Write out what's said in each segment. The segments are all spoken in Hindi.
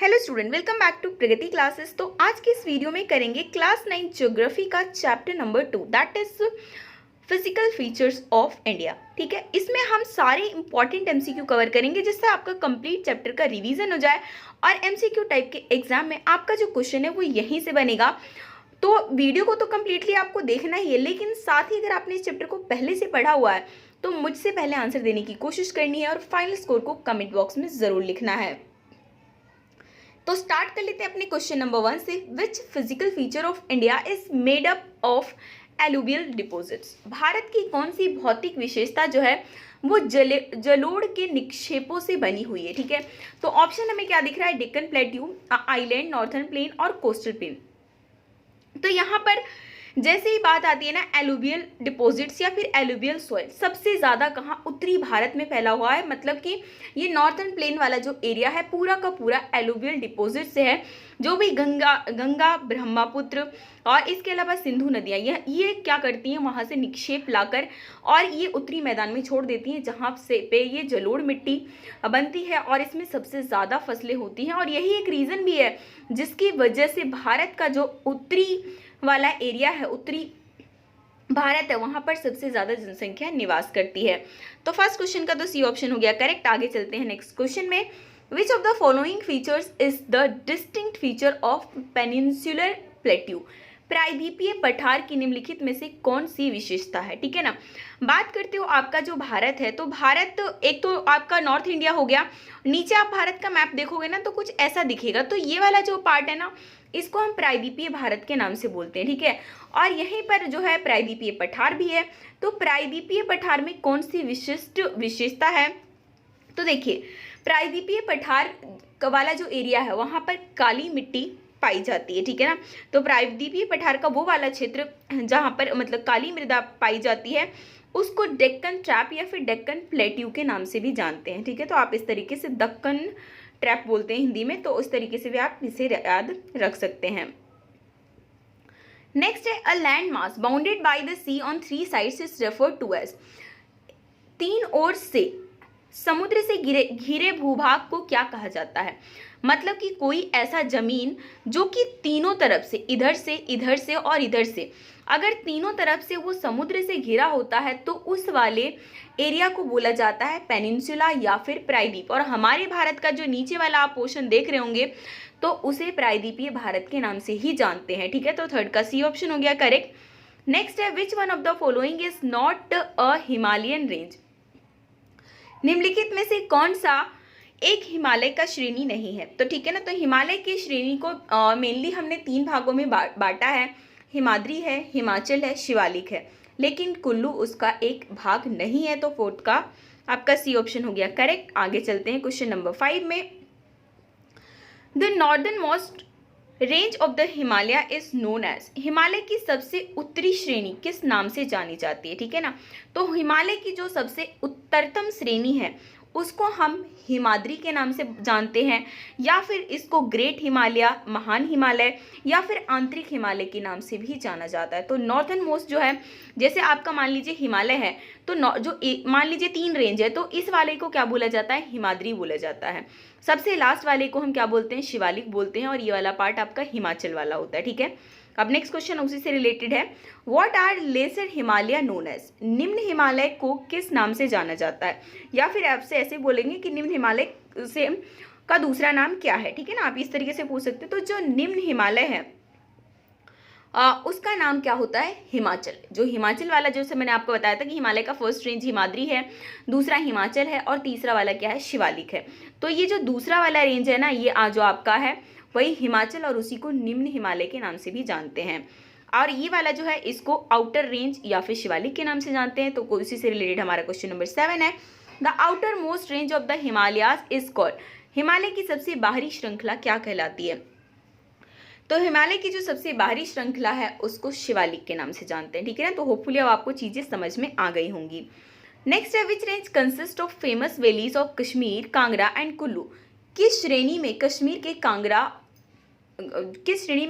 Hello student, welcome back to Pragati classes. तो आज की इस वीडियो में करेंगे क्लास 9 ज्योग्राफी का chapter number 2, that is physical features of India. ठीक है, इसमें हम सारे इंपॉर्टेंट एमसीक्यू कवर करेंगे जिससे आपका कंप्लीट चैप्टर का रिवीजन हो जाए और एमसीक्यू टाइप के एग्जाम में आपका जो क्वेश्चन है वो यहीं से बनेगा। तो वीडियो को तो कम्प्लीटली आपको देखना ही है, लेकिन साथ ही अगर आपने इस चैप्टर को पहले से पढ़ा हुआ है तो मुझसे पहले आंसर देने की कोशिश करनी है और फाइनल स्कोर को कमेंट बॉक्स में ज़रूर लिखना है। तो स्टार्ट कर लेते हैं अपने क्वेश्चन नंबर 1 से। Which physical feature of India is made up of alluvial deposits. Bharat की कौन सी भौतिक विशेषता जो है वो जलोढ़ के निक्षेपों से बनी हुई है। ठीक है, तो ऑप्शन हमें क्या दिख रहा है? Deccan plateau, island, northern plain और कोस्टल प्लेन। तो यहाँ पर जैसे ही बात आती है ना एलुवियल डिपॉजिट्स या फिर एलुवियल सॉइल, सबसे ज़्यादा कहाँ? उत्तरी भारत में फैला हुआ है। मतलब कि ये नॉर्थर्न प्लेन वाला जो एरिया है पूरा का पूरा एलुवियल डिपॉजिट से है। जो भी गंगा ब्रह्मपुत्र और इसके अलावा सिंधु नदियाँ ये क्या करती हैं? वहाँ से निक्षेप लाकर और ये उत्तरी मैदान में छोड़ देती हैं, जहाँ से पे ये जलोढ़ मिट्टी बनती है और इसमें सबसे ज़्यादा फसलें होती हैं। और यही एक रीज़न भी है जिसकी वजह से भारत का जो उत्तरी वाला एरिया है, उत्तरी भारत है, वहां पर सबसे ज्यादा जनसंख्या निवास करती है। तो फर्स्ट क्वेश्चन का तो सी ऑप्शन हो गया करेक्ट। आगे चलते हैं नेक्स्ट क्वेश्चन में। विच of the following features is the distinct feature of peninsular plateau. प्रायद्वीपीय पठार की निम्नलिखित में से कौन सी विशेषता है? ठीक है ना, बात करते हो आपका जो भारत है, तो भारत एक तो आपका नॉर्थ इंडिया हो गया। नीचे आप भारत का मैप देखोगे ना तो कुछ ऐसा दिखेगा। तो ये वाला जो पार्ट है ना, इसको हम प्रायद्वीपीय भारत के नाम से बोलते हैं। ठीक है, और यहीं पर जो है प्रायद्वीपीय पठार भी है। तो प्रायद्वीपीय पठार में कौन सी विशिष्ट विशेषता है? तो देखिए, प्रायद्वीपीय पठार वाला जो एरिया है वहां पर काली मिट्टी पाई जाती है। ठीक है ना, तो प्रायद्वीपीय पठार का वो वाला क्षेत्र जहां पर मतलब काली मृदा पाई जाती है उसको डेक्कन ट्रैप या फिर डेक्कन प्लेट्यू के नाम से भी जानते हैं। ठीक है, तो आप इस तरीके से दक्कन ट्रैप बोलते हैं हिंदी में, तो उस तरीके से भी आप इसे याद रख सकते हैं। नेक्स्ट है a land mass bounded by the sea on 3 sides is referred to as. तीन ओर से समुद्र से घिरे भूभाग को क्या कहा जाता है? मतलब कि कोई ऐसा जमीन जो कि तीनों तरफ से, इधर से और इधर से, अगर तीनों तरफ से वो समुद्र से घिरा होता है तो उस वाले एरिया को बोला जाता है पेनिनसुला या फिर प्रायद्वीप। और हमारे भारत का जो नीचे वाला आप पोर्शन देख रहे होंगे तो उसे प्रायद्वीपीय भारत के नाम से ही जानते हैं। ठीक है, तो थर्ड का सी ऑप्शन हो गया करेक्ट। नेक्स्ट है which one of the following is not a Himalayan range. निम्नलिखित में से कौन सा एक हिमालय का श्रेणी नहीं है? तो ठीक है ना, तो हिमालय की श्रेणी को मेनली हमने 3 भागों में बांटा है। हिमाद्री है, हिमाचल है, शिवालिक है, लेकिन कुल्लू उसका एक भाग नहीं है। तो फोर्थ का आपका सी ऑप्शन हो गया करेक्ट। आगे चलते हैं क्वेश्चन नंबर 5 में। The northern most range of the Himalaya is known as. Himalaya की सबसे उत्तरी श्रेणी किस नाम से जानी जाती है? ठीक है ना, तो हिमालय की जो सबसे उत्तरतम श्रेणी है उसको हम हिमाद्री के नाम से जानते हैं, या फिर इसको ग्रेट हिमालय, महान हिमालय या फिर आंतरिक हिमालय के नाम से भी जाना जाता है। तो नॉर्थर्न मोस्ट जो है, जैसे आपका मान लीजिए हिमालय है तो मान लीजिए 3 रेंज है, तो इस वाले को क्या बोला जाता है? हिमाद्री बोला जाता है। सबसे लास्ट वाले को हम क्या बोलते हैं? शिवालिक बोलते हैं। और ये वाला पार्ट आपका हिमाचल वाला होता है। ठीक है, अब नेक्स्ट क्वेश्चन उसी से रिलेटेड है। What are lesser Himalaya known as. निम्न हिमालय को किस नाम से जाना जाता है? या फिर आपसे ऐसे बोलेंगे कि निम्न हिमालय से का दूसरा नाम क्या है? ठीक है ना, आप इस तरीके से पूछ सकते हो। तो जो निम्न हिमालय है उसका नाम क्या होता है? हिमाचल। जो हिमाचल वाला, जैसे मैंने आपको बताया था कि हिमालय का फर्स्ट रेंज हिमाद्री है, दूसरा हिमाचल है और तीसरा वाला क्या है? शिवालिक है। तो ये जो दूसरा वाला रेंज है ना, ये जो आपका है वही हिमाचल और उसी को निम्न हिमालय के नाम से भी जानते हैं। और ये वाला जो है इसको आउटर रेंज या फिर शिवालिक के नाम से जानते हैं। तो उसी से रिलेटेड हमारा क्वेश्चन नंबर 7 है। The outer most range of the Himalayas is called. Himalaya की सबसे बाहरी श्रृंखला क्या कहलाती है? तो हिमालय की जो सबसे बाहरी श्रृंखला है उसको शिवालिक के नाम से जानते हैं। ठीक है ना, तो होपफुली अब आपको चीजें समझ में आ गई होंगी। नेक्स्ट है which range consist of famous valleys of Kashmir, Kangra and Kullu. किस श्रेणी में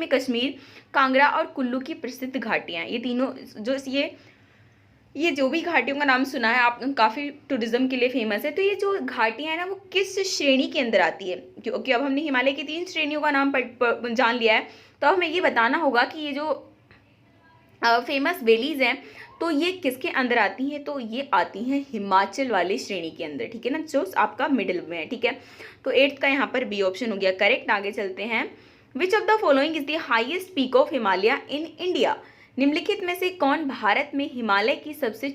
कश्मीर, कांगड़ा और कुल्लू की प्रसिद्ध घाटियां? ये तीनों जो ये ये जो भी घाटियों का नाम सुना है आप, काफ़ी टूरिज्म के लिए फेमस है। तो ये जो घाटियाँ हैं ना वो किस श्रेणी के अंदर आती है? क्योंकि अब हमने हिमालय की 3 श्रेणियों का नाम जान लिया है, तो हमें ये बताना होगा कि ये जो फेमस वैलीज हैं तो ये किसके अंदर आती हैं? तो ये आती हैं हिमाचल वाली श्रेणी के अंदर, ठीक है ना, जो आपका मिडिल में है, ठीक है। तो 8th का यहाँ पर बी ऑप्शन हो गया करेक्ट। आगे चलते हैं। विच of the following is the highest peak of Himalaya in India? निम्नलिखित में से कौन भारत में हिमालय की सबसे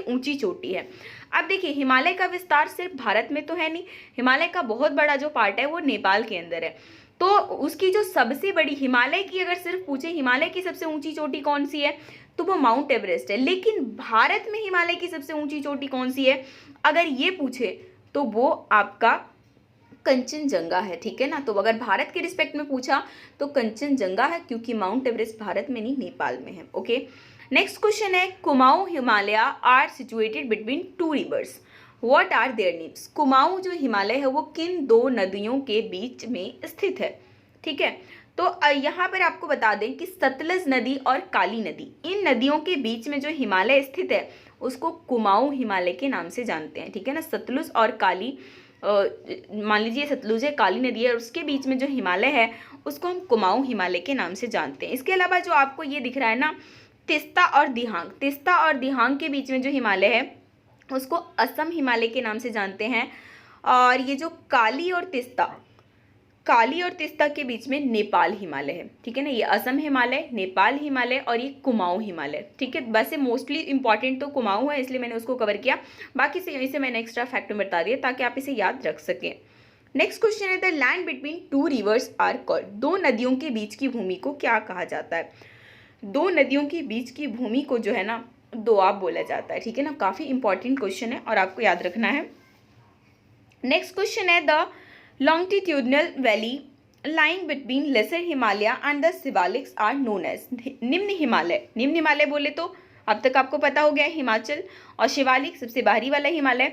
ऊंची चोटी है? अब देखिए, हिमालय का विस्तार सिर्फ भारत में तो है नहीं, हिमालय का बहुत बड़ा जो पार्ट है वो नेपाल के अंदर है। तो उसकी जो सबसे बड़ी हिमालय की अगर सिर्फ पूछे हिमालय की सबसे ऊंची चोटी कौन सी है, तो वो माउंट एवरेस्ट है। लेकिन भारत में हिमालय की सबसे ऊंची चोटी कौन सी है अगर ये पूछे, तो वो आपका कंचनजंगा है, ठीक है ना। तो अगर भारत के रिस्पेक्ट में पूछा तो कंचनजंगा है, क्योंकि माउंट एवरेस्ट भारत में नहीं नेपाल में है। ओके, नेक्स्ट क्वेश्चन है, Kumaon Himalaya are situated between 2 rivers, what are their names? Kumaon जो हिमालय है वो किन 2 नदियों के बीच में स्थित है, ठीक है। तो यहाँ पर आपको बता दें कि सतलज नदी और काली नदी, इन नदियों के बीच में जो हिमालय स्थित है उसको कुमाऊं हिमालय के नाम से जानते हैं, ठीक है ना। सतलुज और काली, मान लीजिए सतलुज है, काली नदी है, और उसके बीच में जो हिमालय है उसको हम कुमाऊं हिमालय के नाम से जानते हैं। इसके अलावा जो आपको ये दिख रहा है ना, तिस्ता और दिहांग, तिस्ता और दिहांग के बीच में जो हिमालय है उसको असम हिमालय के नाम से जानते हैं। और ये जो काली और तिस्ता के बीच में नेपाल हिमालय है, ठीक है ना। ये असम हिमालय, नेपाल हिमालय और ये कुमाऊं हिमालय, ठीक है। वैसे मोस्टली इंपॉर्टेंट तो कुमाऊं है, इसलिए मैंने उसको कवर किया, बाकी से इसे मैंने एक्स्ट्रा फैक्ट में बता दिया ताकि आप इसे याद रख सकें। नेक्स्ट क्वेश्चन है, the land between 2 rivers are called, 2 नदियों के बीच की भूमि को क्या कहा जाता है? 2 नदियों के बीच की भूमि को जो है ना दोआब बोला जाता है, ठीक है ना। काफ़ी इंपॉर्टेंट क्वेश्चन है और आपको याद रखना है। नेक्स्ट क्वेश्चन है, the longitudinal valley lying between lesser Himalaya and the Shivaliks are known as, निम्न हिमालय बोले तो अब तक आपको पता हो गया है हिमाचल, और शिवालिक सबसे बाहरी वाला हिमालय,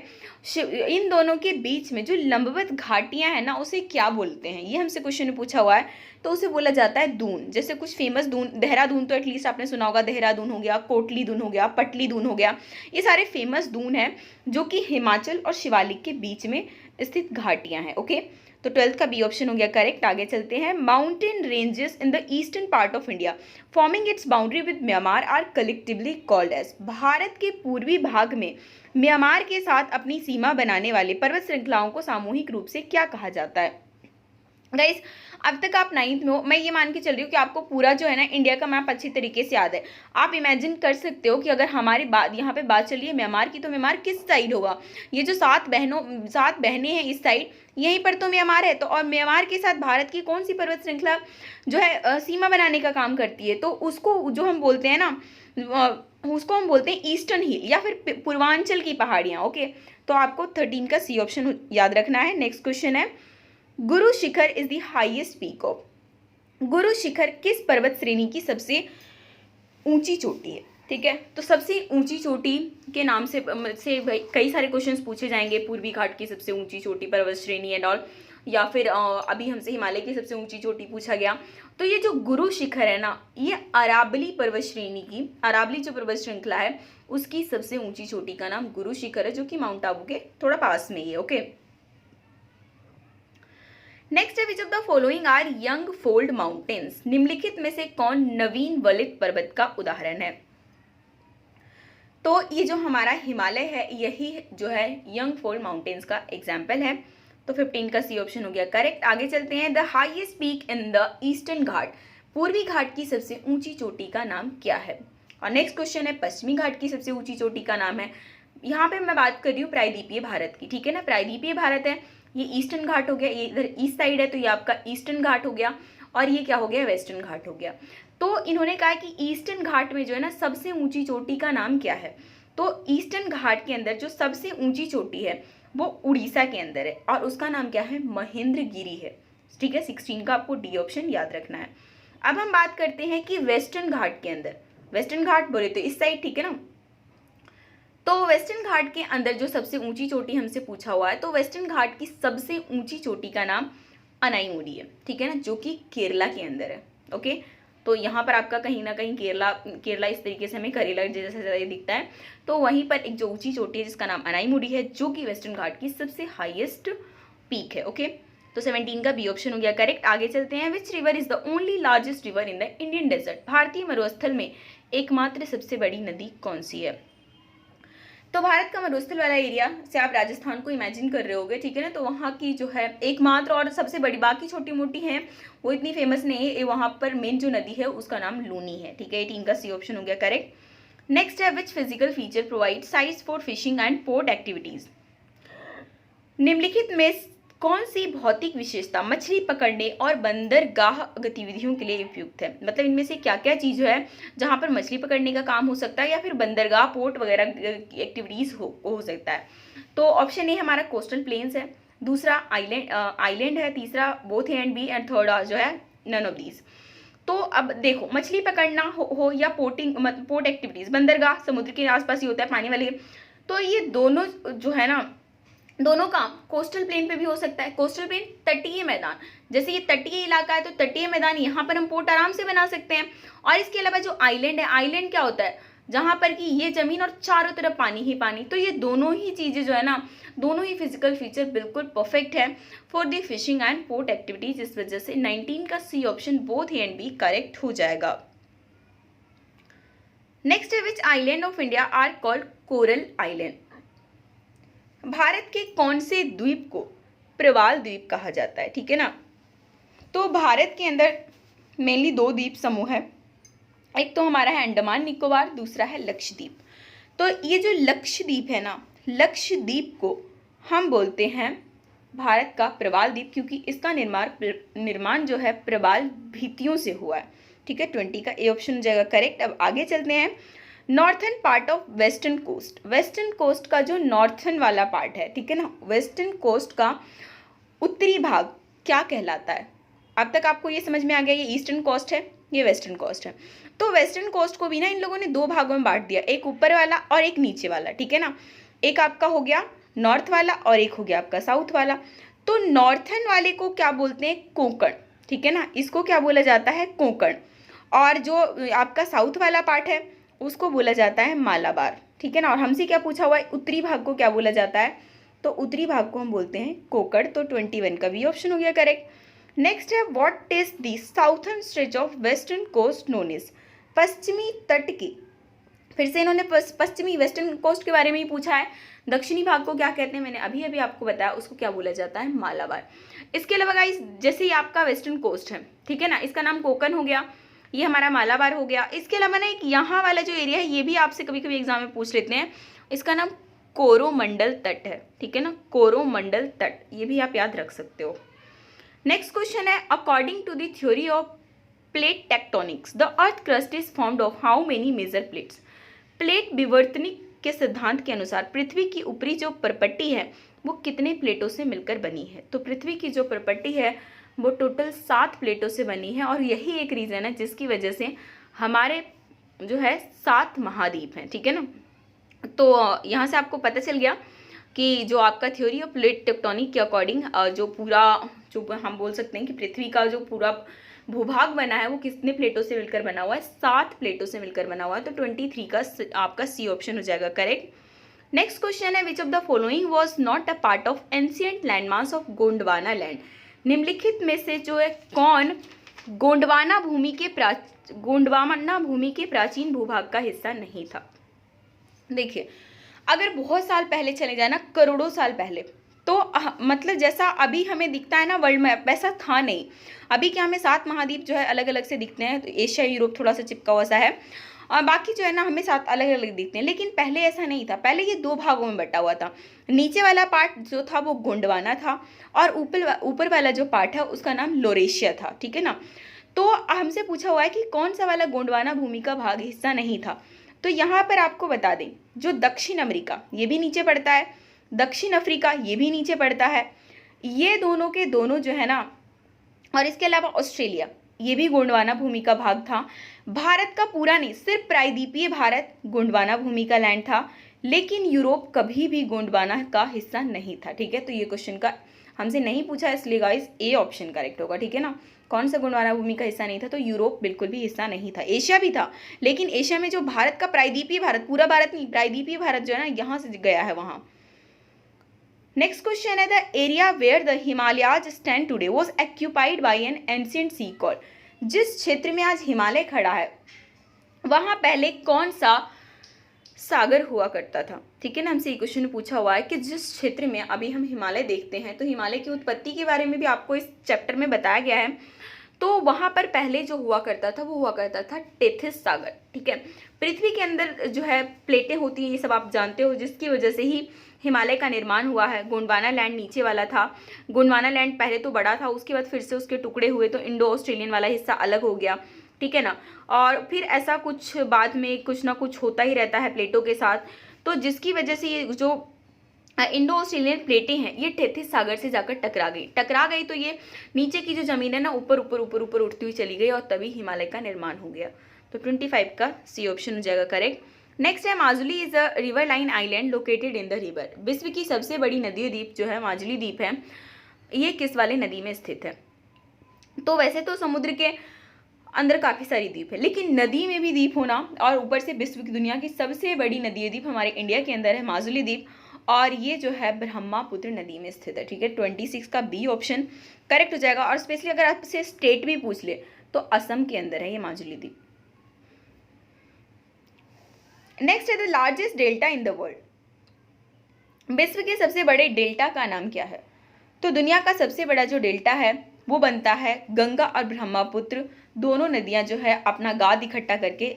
इन दोनों के बीच में जो लंबवत घाटियां हैं ना उसे क्या बोलते हैं? ये हमसे क्वेश्चन में पूछा हुआ है। तो उसे बोला जाता है दून। जैसे कुछ फेमस दून, देहरादून तो एटलीस्ट आपने सुना होगा, देहरादून हो गया, कोटली दून हो गया, पटली दून हो गया, ये सारे फेमस दून हैं जो कि हिमाचल और शिवालिक के बीच में स्थित घाटियां हैं। ओके, तो 12th का बी ऑप्शन हो गया करेक्ट। आगे चलते हैं। Mountain ranges in the eastern part of India forming its boundary with Myanmar are collectively called as, Bharat के पूर्वी भाग में म्यांमार के साथ अपनी सीमा बनाने वाले पर्वत श्रृंखलाओं को सामूहिक रूप से क्या कहा जाता है? गाइस, अब तक आप 9th में हो, मैं ये मान के चल रही हूँ कि आपको पूरा जो है ना इंडिया का मैप अच्छी तरीके से याद है। आप इमेजिन कर सकते हो कि अगर हमारी बात यहाँ पे बात चल रही है म्यांमार की, तो म्यांमार किस साइड होगा? ये जो 7 बहनें हैं इस साइड, यहीं पर तो म्यांमार है। तो और म्यांमार के साथ भारत की कौन सी पर्वत श्रृंखला जो है सीमा बनाने का काम करती है? तो उसको जो हम बोलते हैं ना, उसको हम बोलते हैं ईस्टर्न हिल या फिर पूर्वांचल की पहाड़ियाँ। ओके, तो आपको 13 का सी ऑप्शन याद रखना है। नेक्स्ट क्वेश्चन है, Guru Shikhar is the highest peak of, Guru Shikhar किस पर्वत श्रेणी की सबसे ऊंची चोटी है? ठीक है, तो सबसे ऊंची चोटी के नाम से कई सारे क्वेश्चंस पूछे जाएंगे। पूर्वी घाट की सबसे ऊंची चोटी पर्वत श्रेणी एंड ऑल, या फिर अभी हमसे हिमालय की सबसे ऊंची चोटी पूछा गया। तो ये जो गुरु शिखर है ना, ये अरावली पर्वत श्रेणी की, अरावली जो पर्वत श्रृंखला है उसकी सबसे ऊंची चोटी का नाम गुरु शिखर है, जो कि माउंट आबू के थोड़ा पास में ही है। ओके, नेक्स्ट है, which of the following are young fold mountains, निम्नलिखित में से कौन नवीन वलित पर्वत का उदाहरण है? तो ये जो हमारा हिमालय है यही जो है यंग फोल्ड माउंटेन्स का एग्जाम्पल है। तो 15 का सी ऑप्शन हो गया करेक्ट। आगे चलते हैं, the highest peak in the Eastern Ghat, पूर्वी घाट की सबसे ऊंची चोटी का नाम क्या है? और नेक्स्ट क्वेश्चन है, पश्चिमी घाट की सबसे ऊंची चोटी का नाम है। यहाँ पे मैं बात कर रही हूँ प्रायद्वीपीय भारत की, ठीक है ना। प्रायद्वीपीय भारत है, ये ईस्टर्न घाट हो गया, ये इधर ईस्ट साइड है तो ये आपका ईस्टर्न घाट हो गया, और ये क्या हो गया, वेस्टर्न घाट हो गया। तो इन्होंने कहा कि ईस्टर्न घाट में जो है ना सबसे ऊंची चोटी का नाम क्या है? तो ईस्टर्न घाट के अंदर जो सबसे ऊंची चोटी है वो उड़ीसा के अंदर है, और उसका नाम क्या है, महेंद्रगिरी है। ठीक है, 16 का आपको डी ऑप्शन याद रखना है। अब हम बात करते हैं कि वेस्टर्न घाट के अंदर, वेस्टर्न घाट बोले तो इस साइड, ठीक है ना। तो वेस्टर्न घाट के अंदर जो सबसे ऊंची चोटी हमसे पूछा हुआ है, तो वेस्टर्न घाट की सबसे ऊंची चोटी का नाम अनाईमुडी है, ठीक है ना, जो कि केरला के अंदर है। ओके, तो यहाँ पर आपका कहीं ना कहीं केरला इस तरीके से हमें करेला जैसा ज़्यादा दिखता है। तो वहीं पर एक जो ऊंची चोटी है जिसका नाम अनाईमुडी है, जो कि वेस्टर्न घाट की सबसे हाईएस्ट पीक है। ओके, तो 17 का बी ऑप्शन हो गया करेक्ट। आगे चलते हैं। Which river is the only largest river in the Indian desert? भारतीय मरुस्थल में एकमात्र सबसे बड़ी नदी कौन सी है? तो भारत का मरुस्थल वाला एरिया से आप राजस्थान को इमेजिन कर रहे होगे, ठीक है ना। तो वहाँ की जो है एकमात्र और सबसे बड़ी, बाकी छोटी मोटी हैं वो इतनी फेमस नहीं है, वहाँ पर मेन जो नदी है उसका नाम लूनी है, ठीक है। 18 का सी ऑप्शन हो गया करेक्ट। नेक्स्ट है which physical feature provide sites for fishing and port activities? निम्नलिखित में कौन सी भौतिक विशेषता मछली पकड़ने और बंदरगाह गतिविधियों के लिए उपयुक्त है? मतलब इनमें से क्या क्या चीज है जहां पर मछली पकड़ने का काम हो सकता है या फिर बंदरगाह पोर्ट वगैरह एक्टिविटीज हो सकता है? तो ऑप्शन ए हमारा कोस्टल प्लेन्स है, दूसरा आइलैंड है, तीसरा both A and b, and third जो है नन ऑफ दीज। तो अब देखो, मछली पकड़ना हो या पोर्ट एक्टिविटीज, बंदरगाह समुद्र के आसपास ही होता है, पानी वाले, तो ये दोनों जो है ना, दोनों काम कोस्टल प्लेन पे भी हो सकता है। कोस्टल प्लेन तटीय मैदान, जैसे ये तटीय इलाका है तो तटीय मैदान, यहाँ पर हम पोर्ट आराम से बना सकते हैं। और इसके अलावा जो आइलैंड है, आइलैंड क्या होता है? जहां पर कि ये जमीन और चारों तरफ पानी ही पानी। तो ये दोनों ही चीजें जो है ना, दोनों ही फिजिकल फीचर बिल्कुल परफेक्ट है for the fishing and port activities. इस वजह से 19 का C option both A and B correct हो जाएगा। नेक्स्ट है which island of India are called coral island? Bharat के कौन से द्वीप को प्रवाल द्वीप कहा जाता है, ठीक है ना। तो भारत के अंदर मेनली दो द्वीप समूह है, एक तो हमारा है अंडमान निकोबार, दूसरा है लक्षद्वीप। तो ये जो लक्षद्वीप है ना, लक्षद्वीप को हम बोलते हैं भारत का प्रवाल द्वीप, क्योंकि इसका निर्माण जो है प्रवाल भित्तियों से हुआ है, ठीक है। 20 का ए ऑप्शन हो जाएगा करेक्ट। अब आगे चलते हैं। Northern part of western coast, western coast का जो नॉर्थन वाला पार्ट है, ठीक है ना, वेस्टर्न कोस्ट का उत्तरी भाग क्या कहलाता है? अब तक आपको ये समझ में आ गया, ये ईस्टर्न कोस्ट है, ये वेस्टर्न कोस्ट है। तो वेस्टर्न कोस्ट को भी ना इन लोगों ने दो भागों में बांट दिया, एक ऊपर वाला और एक नीचे वाला, ठीक है ना। एक आपका हो गया नॉर्थ वाला और एक हो गया आपका साउथ वाला। तो नॉर्थन वाले को क्या बोलते हैं? कोंकण, ठीक है ना, इसको क्या बोला जाता है? कोंकण। और जो आपका साउथ वाला पार्ट है उसको बोला जाता है मालाबार, ठीक है ना। और हमसे क्या पूछा हुआ है? उत्तरी भाग को क्या बोला जाता है? तो उत्तरी भाग को हम बोलते हैं कोकड़। तो 21 का भी ऑप्शन हो गया करेक्ट। नेक्स्ट है what is the southern stretch of western coast known is? पश्चिमी तट की, फिर से इन्होंने पश्चिमी वेस्टर्न कोस्ट के बारे में ही पूछा है। दक्षिणी भाग को क्या कहते हैं? मैंने अभी अभी आपको बताया, उसको क्या बोला जाता है? मालाबार। इसके अलावा गाइस, जैसे ही आपका वेस्टर्न कोस्ट है, ठीक है ना, इसका नाम कोकण हो गया, ये हमारा मालाबार हो गया। इसके अलावा ना एक यहाँ वाला जो एरिया है, ये भी आपसे कभी कभी एग्जाम में पूछ लेते हैं, इसका नाम कोरोमंडल तट है, ठीक है ना, कोरोमंडल तट, ये भी आप याद रख सकते हो। नेक्स्ट क्वेश्चन है according to the theory of plate tectonics the earth crust is formed of how many major plates? Plate विवर्तनिक के सिद्धांत के अनुसार पृथ्वी की ऊपरी जो परपट्टी है वो कितने प्लेटों से मिलकर बनी है? तो पृथ्वी की जो परपट्टी है वो टोटल 7 प्लेटों से बनी है, और यही एक रीज़न है जिसकी वजह से हमारे जो है 7 महाद्वीप हैं, ठीक है ना। तो यहाँ से आपको पता चल गया कि जो आपका थ्योरी ऑफ प्लेट टेक्टोनिक के अकॉर्डिंग जो पूरा जो हम बोल सकते हैं कि पृथ्वी का जो पूरा भूभाग बना है वो कितने प्लेटों से मिलकर बना हुआ है? 7 प्लेटों से मिलकर बना हुआ है। तो 23 का आपका सी ऑप्शन हो जाएगा करेक्ट। नेक्स्ट क्वेश्चन है which of the following was not a part of ancient landmass of Gondwana land? निम्नलिखित में से जो है कौन गोंडवाना भूमि के प्राचीन भूभाग का हिस्सा नहीं था? देखिए, अगर बहुत साल पहले चले जाए ना, करोड़ों साल पहले, तो मतलब जैसा अभी हमें दिखता है ना वर्ल्ड मैप, वैसा था नहीं। अभी क्या हमें 7 महाद्वीप जो है अलग अलग से दिखते हैं, तो एशिया यूरोप थोड़ा सा चिपका हुआ सा है, और बाकी जो है ना हमें 7 अलग अलग दिखते हैं। लेकिन पहले ऐसा नहीं था, पहले ये 2 भागों में बटा हुआ था। नीचे वाला पार्ट जो था वो गोंडवाना था, और ऊपर वाला जो पार्ट है उसका नाम लोरेशिया था, ठीक है ना। तो हमसे पूछा हुआ है कि कौन सा वाला गोंडवाना भूमि का भाग हिस्सा नहीं था। तो यहाँ पर आपको बता दें, जो दक्षिण अमेरिका ये भी नीचे पड़ता है, दक्षिण अफ्रीका ये भी नीचे पड़ता है, ये दोनों के दोनों जो है ना, और इसके अलावा ऑस्ट्रेलिया ये भी गोंडवाना भूमि का भाग था। भारत का पूरा नहीं, सिर्फ प्रायद्वीपीय भारत गोंडवाना भूमि का लैंड था, लेकिन यूरोप कभी भी गोंडवाना का हिस्सा नहीं था, ठीक है। तो ये क्वेश्चन का हमसे नहीं पूछा, इसलिए गाइस ए ऑप्शन करेक्ट होगा, ठीक है ना। कौन सा गोंडवाना भूमि का हिस्सा नहीं था, तो यूरोप बिल्कुल भी हिस्सा नहीं था। एशिया भी था, लेकिन एशिया में जो भारत का प्रायद्वीपीय भारत, पूरा भारत नहीं, प्रायद्वीपीय भारत जो है ना, यहाँ से गया है वहाँ। नेक्स्ट क्वेश्चन है, the area where the Himalayas stand today was occupied by an ancient sea called. जिस क्षेत्र में आज हिमालय खड़ा है वहाँ पहले कौन सा सागर हुआ करता था, ठीक है ना। हमसे ये क्वेश्चन पूछा हुआ है कि जिस क्षेत्र में अभी हम हिमालय देखते हैं, तो हिमालय की उत्पत्ति के बारे में भी आपको इस चैप्टर में बताया गया है। तो वहाँ पर पहले जो हुआ करता था वो हुआ करता था टेथिस सागर, ठीक है। पृथ्वी के अंदर जो है प्लेटें होती हैं, ये सब आप जानते हो, जिसकी वजह से ही हिमालय का निर्माण हुआ है। गोंडवाना लैंड नीचे वाला था, गोंडवाना लैंड पहले तो बड़ा था, उसके बाद फिर से उसके टुकड़े हुए, तो इंडो ऑस्ट्रेलियन वाला हिस्सा अलग हो गया, ठीक है ना। और फिर ऐसा कुछ बाद में कुछ ना कुछ होता ही रहता है प्लेटों के साथ, तो जिसकी वजह से ये जो इंडो ऑस्ट्रेलियन प्लेटें हैं ये टेथिस सागर से जाकर टकरा गई, तो ये नीचे की जो जमीन है ना ऊपर ऊपर ऊपर ऊपर उठती हुई चली गई, और तभी हिमालय का निर्माण हो गया। तो 25 का सी ऑप्शन हो जाएगा करेक्ट। नेक्स्ट है, Majuli is a river line island located in the river. विश्व की सबसे बड़ी नदी द्वीप जो है माजुली द्वीप है, ये किस वाले नदी में स्थित है। तो वैसे तो समुद्र के अंदर काफ़ी सारी द्वीप है, लेकिन नदी में भी द्वीप होना, और ऊपर से विश्व की दुनिया की सबसे बड़ी नदी द्वीप हमारे इंडिया के अंदर है माजुली द्वीप, और ये जो है ब्रह्मपुत्र नदी में स्थित है, ठीक है। 26 का बी ऑप्शन करेक्ट हो जाएगा। और स्पेशली अगर आपसे स्टेट भी पूछ ले तो असम के अंदर है ये माजुली द्वीप। नेक्स्ट है, the largest delta in the world. विश्व के सबसे बड़े डेल्टा का नाम क्या है। तो दुनिया का सबसे बड़ा जो डेल्टा है वो बनता है गंगा और ब्रह्मपुत्र दोनों नदियां जो है अपना गाद इकट्ठा करके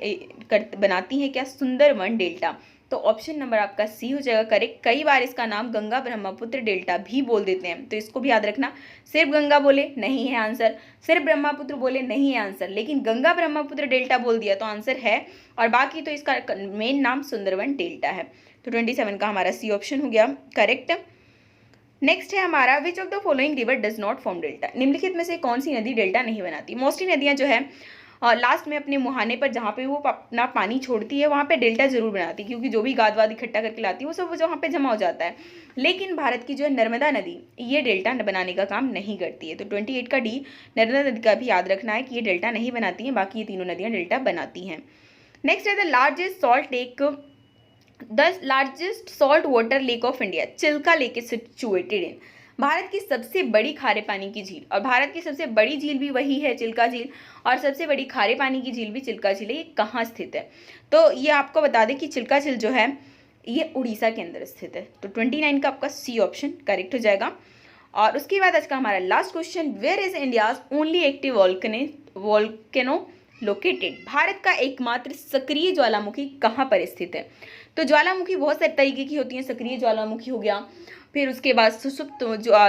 बनाती हैं क्या, सुंदरवन डेल्टा। तो ऑप्शन नंबर आपका सी हो जाएगा करेक्ट। कई बार इसका नाम गंगा ब्रह्मपुत्र डेल्टा भी बोल देते हैं, तो इसको भी याद रखना। सिर्फ गंगा बोले नहीं है आंसर, सिर्फ ब्रह्मपुत्र बोले नहीं है आंसर, लेकिन गंगा ब्रह्मपुत्र डेल्टा बोल दिया तो आंसर है, और बाकी तो इसका मेन नाम सुंदरवन डेल्टा है। तो 27 का हमारा सी ऑप्शन हो गया करेक्ट। नेक्स्ट है हमारा, विच of the following river does not form delta. निम्नलिखित में से कौन सी नदी डेल्टा नहीं बनाती। मोस्टली नदियां जो है लास्ट में अपने मुहाने पर जहाँ पे वो अपना पानी छोड़ती है वहाँ पे डेल्टा जरूर बनाती है, क्योंकि जो भी गाद वाद इकट्ठा करके लाती है वो सब वहाँ पे जमा हो जाता है। लेकिन भारत की जो है नर्मदा नदी ये डेल्टा बनाने का काम नहीं करती है। तो 28 का डी, नर्मदा नदी का भी याद रखना है कि ये डेल्टा नहीं बनाती है, बाकी ये तीनों नदियाँ डेल्टा बनाती हैं। नेक्स्ट है, the largest salt water lake of India, Chilika lake is situated in. Bharat की सबसे बड़ी खारे पानी की झील, और भारत की सबसे बड़ी झील भी वही है चिल्का झील, और सबसे बड़ी खारे पानी की झील भी चिल्का झील है। ये कहाँ स्थित है, तो ये आपको बता दें कि चिल्का झील जो है ये उड़ीसा के अंदर स्थित है। तो 29 का आपका सी ऑप्शन करेक्ट हो जाएगा। और उसके बाद आज का हमारा last question, where is India's only active volcano located. Bharat का एकमात्र सक्रिय ज्वालामुखी कहाँ पर स्थित है। तो ज्वालामुखी बहुत सारे तरीके की होती हैं, सक्रिय ज्वालामुखी हो गया, फिर उसके बाद सुसुप्त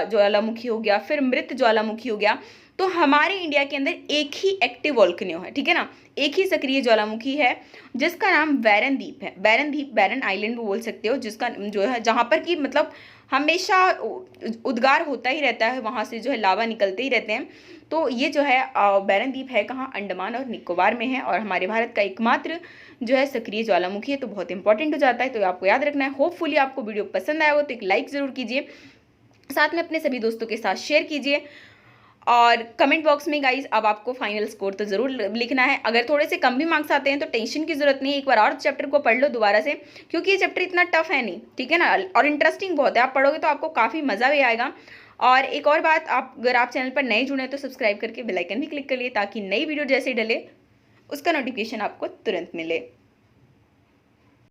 ज्वालामुखी हो गया, फिर मृत ज्वालामुखी हो गया। तो हमारे इंडिया के अंदर एक ही एक्टिव वॉल्केनो है, ठीक है ना, एक ही सक्रिय ज्वालामुखी है जिसका नाम बैरन द्वीप है। बैरन द्वीप, बैरन आइलैंड भी बोल सकते हो, जिसका जो है जहाँ पर कि मतलब हमेशा उद्गार होता ही रहता है, वहाँ से जो है लावा निकलते ही रहते हैं। तो ये जो है बैरन द्वीप है कहाँ, अंडमान और निकोबार में है, और हमारे भारत का एकमात्र जो है सक्रिय ज्वालामुखी है। तो बहुत इंपॉर्टेंट हो जाता है, तो आपको याद रखना है। होपफुली आपको वीडियो पसंद आया हो तो एक लाइक ज़रूर कीजिए, साथ में अपने सभी दोस्तों के साथ शेयर कीजिए, और कमेंट बॉक्स में गाइज अब आपको फाइनल स्कोर तो ज़रूर लिखना है। अगर थोड़े से कम भी मार्क्स आते हैं तो टेंशन की ज़रूरत नहीं है, एक बार और चैप्टर को पढ़ लो दोबारा से, क्योंकि ये चैप्टर इतना टफ है नहीं, ठीक है ना, और इंटरेस्टिंग बहुत है। आप पढ़ोगे तो आपको काफ़ी मज़ा भी आएगा। और एक और बात, अगर आप चैनल पर नए जुड़े तो सब्सक्राइब करके बेल आइकन भी क्लिक करिए, ताकि नई वीडियो जैसे डले उसका नोटिफिकेशन आपको तुरंत मिले।